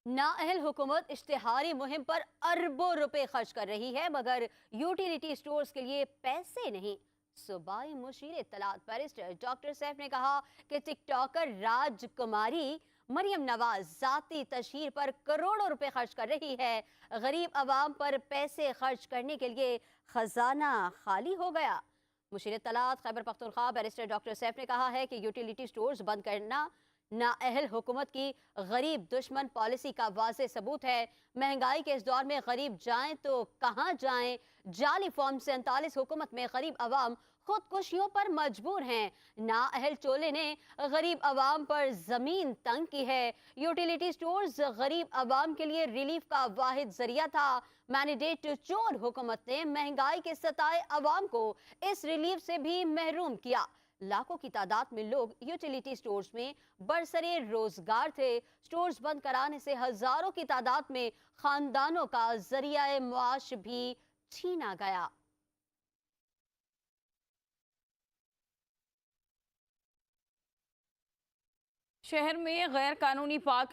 नाअहल हुकूमत इश्तिहारी मुहिम पर अरबों रुपए खर्च कर रही है मगर यूटिलिटी स्टोर्स के लिए पैसे नहीं। सूबाई मुशीर इत्तलात बैरिस्टर डॉक्टर सैफ ने कहा कि टिकटॉकर राजकुमारी मरियम नवाज जाती तशहीर पर करोड़ों रुपए खर्च कर रही है। गरीब आवाम पर पैसे खर्च करने के लिए खजाना खाली हो गया। मुशीर इत्तलात खैबर पख्तूनख्वा बैरिस्टर डॉक्टर सैफ ने कहा है कि यूटिलिटी स्टोर्स बंद करना नाअहल हुकूमत की गरीब दुश्मन पॉलिसी का वाज़ेह सबूत है। महंगाई के इस दौर में गरीब जाएं तो कहां जाएं। जाली फॉर्म 47 हुकूमत में गरीब अवाम खुदकुशियों पर मजबूर हैं। नाअहल चोले ने गरीब अवाम पर जमीन तंग की है। यूटिलिटी स्टोर्स गरीब अवाम के लिए रिलीफ का वाहिद जरिया था। मैंडेट चोर हुकूमत ने महंगाई के सताए अवाम को इस रिलीफ से भी महरूम किया। लाखों की तादाद में लोग यूटिलिटी स्टोर्स में बरसरे रोजगार थे। स्टोर्स बंद कराने से हजारों की तादाद में खानदानों का जरिया मुआश भी छीना गया। शहर में गैर कानूनी पार्क